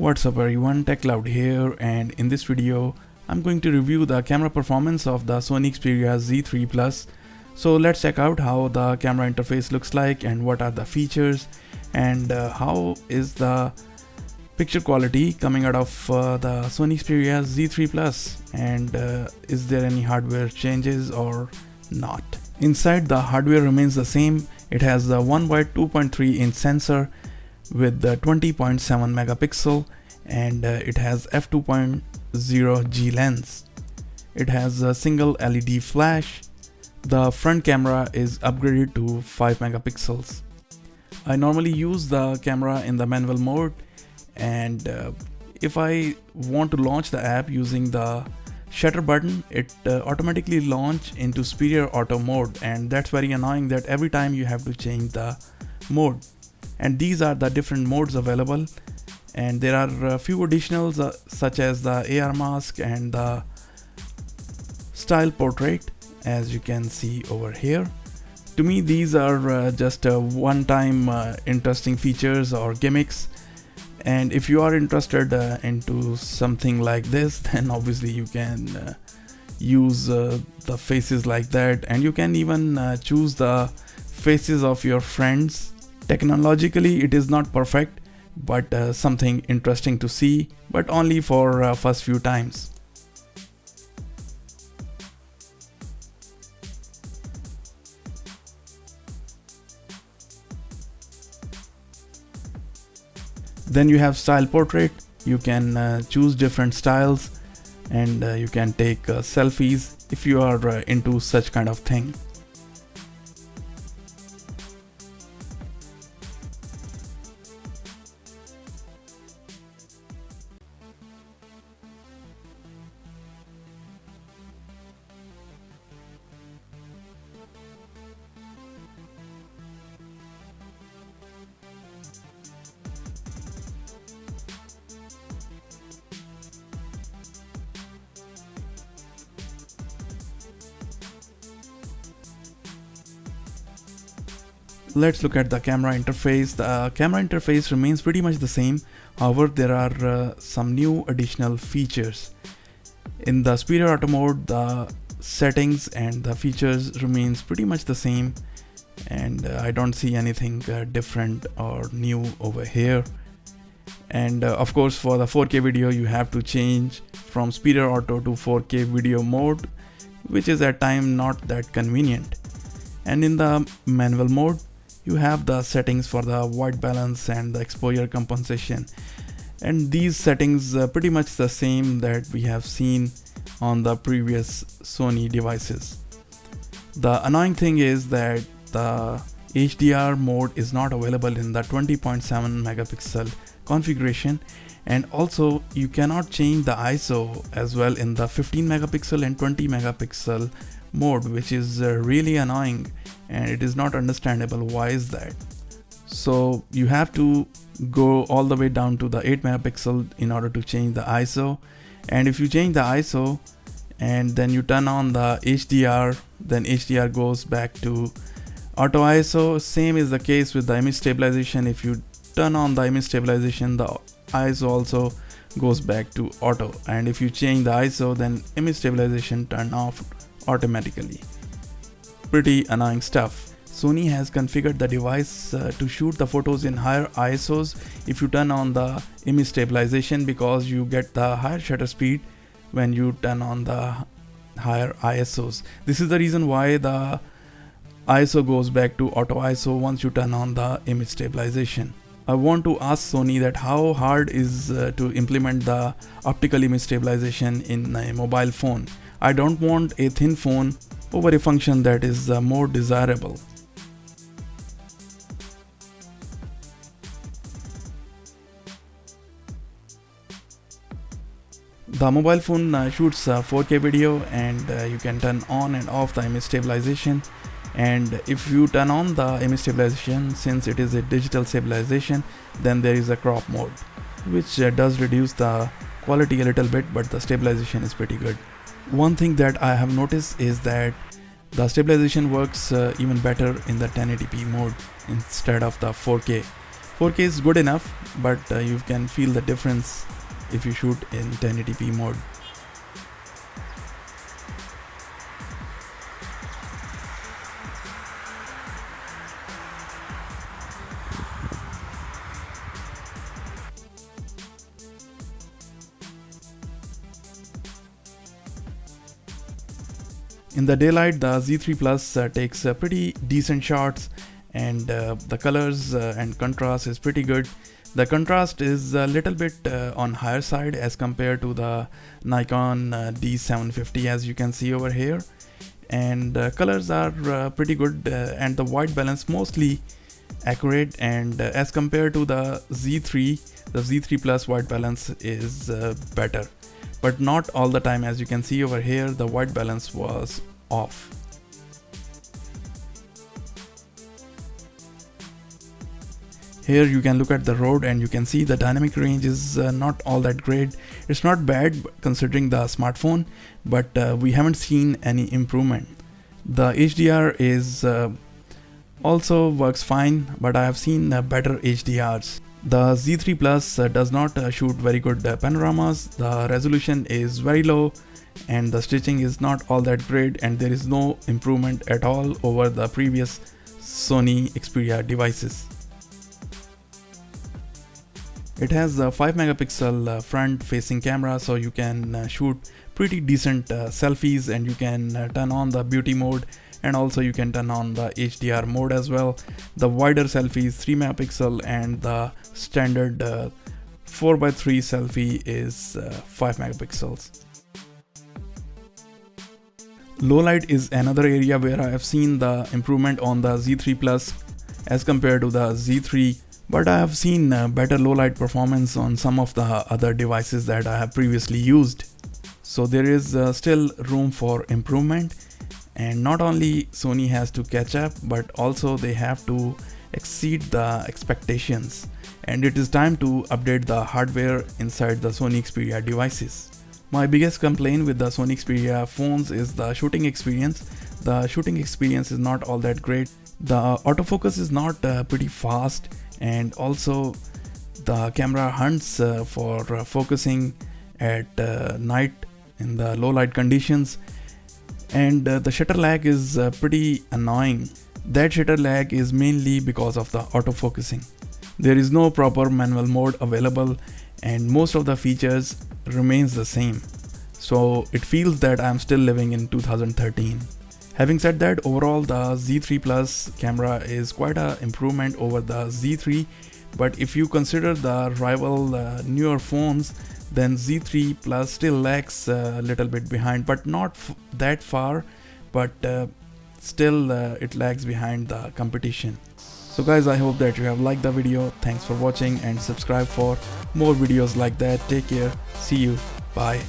What's up everyone, TechCloud here, and in this video I'm going to review the camera performance of the Sony Xperia Z3 Plus. So let's check out how the camera interface looks like and what are the features and how is the picture quality coming out of the Sony Xperia Z3 Plus, and is there any hardware changes or not. Inside, the hardware remains the same. It has the 1 wide 2.3 inch sensor with the 20.7 megapixel, and it has f2.0 G lens. It has a single LED flash. The front camera is upgraded to 5 megapixels. I normally use the camera in the manual mode, and if I want to launch the app using the shutter button, it automatically launch into superior auto mode, and that's very annoying that every time you have to change the mode. And these are the different modes available, and there are a few additionals such as the AR mask and the style portrait, as you can see over here. To me, these are just one-time interesting features or gimmicks, and if you are interested into something like this, then obviously you can use the faces like that, and you can even choose the faces of your friends. Technologically it is not perfect, but something interesting to see, but only for first few times. Then you have style portrait. You can choose different styles, and you can take selfies if you are into such kind of thing. Let's look at the camera interface. The camera interface remains pretty much the same. However, there are some new additional features. In the superior auto mode, the settings and the features remains pretty much the same, and I don't see anything different or new over here. And of course, for the 4K video, you have to change from superior auto to 4K video mode, which is at times not that convenient. And in the manual mode, you have the settings for the white balance and the exposure compensation, and these settings pretty much the same that we have seen on the previous Sony devices. The annoying thing is that the HDR mode is not available in the 20.7 megapixel configuration, and also you cannot change the ISO as well in the 15 megapixel and 20 megapixel mode, which is really annoying, and it is not understandable why is that. So you have to go all the way down to the 8 megapixel in order to change the ISO, and if you change the ISO and then you turn on the HDR, then HDR goes back to auto ISO. Same is the case with the image stabilization. If you turn on the image stabilization, the ISO also goes back to auto, and if you change the ISO, then image stabilization turn off automatically. Pretty annoying stuff. Sony has configured the device to shoot the photos in higher ISOs if you turn on the image stabilization, because you get the higher shutter speed when you turn on the higher ISOs. This is the reason why the ISO goes back to auto ISO once you turn on the image stabilization. I want to ask Sony that how hard is to implement the optical image stabilization in a mobile phone. I don't want a thin phone over a function that is more desirable. The mobile phone shoots 4K video, and you can turn on and off the image stabilization. And if you turn on the image stabilization, since it is a digital stabilization, then there is a crop mode, which does reduce the quality a little bit, but the stabilization is pretty good. One thing that I have noticed is that the stabilization works even better in the 1080p mode instead of the 4K. 4K is good enough, but you can feel the difference if you shoot in 1080p mode. In the daylight, the Z3 Plus takes pretty decent shots, and the colors and contrast is pretty good. The contrast is a little bit on higher side as compared to the Nikon D750, as you can see over here, and colors are pretty good, and the white balance mostly accurate, and as compared to the Z3 Plus white balance is better, but not all the time. As you can see over here, the white balance was off. Here you can look at the road and you can see the dynamic range is not all that great. It's not bad considering the smartphone, but we haven't seen any improvement. The HDR is also works fine, but I have seen better HDRs. The Z3 Plus does not shoot very good panoramas. The resolution is very low and the stitching is not all that great, and there is no improvement at all over the previous Sony Xperia devices. It has a 5 megapixel front facing camera, so you can shoot pretty decent selfies, and you can turn on the beauty mode, and also you can turn on the HDR mode as well. The wider selfie is 3 megapixel and the standard 4x3 selfie is 5 megapixels. Low light is another area where I have seen the improvement on the Z3 Plus as compared to the Z3, but I have seen better low light performance on some of the other devices that I have previously used. So there is still room for improvement, and not only Sony has to catch up, but also they have to exceed the expectations, and it is time to update the hardware inside the Sony Xperia devices. My biggest complaint with the Sony Xperia phones is the shooting experience. The shooting experience is not all that great. The autofocus is not pretty fast, and also the camera hunts for focusing at night in the low light conditions, and the shutter lag is pretty annoying. That shutter lag is mainly because of the autofocusing. There is no proper manual mode available, and most of the features remains the same, so it feels that I'm still living in 2013. Having said that, overall the Z3 Plus camera is quite an improvement over the Z3, but if you consider the rival newer phones, then Z3 Plus still lags a little bit behind, but not that far, but still it lags behind the competition. So guys, I hope that you have liked the video. Thanks for watching, and subscribe for more videos like that. Take care. See you. Bye.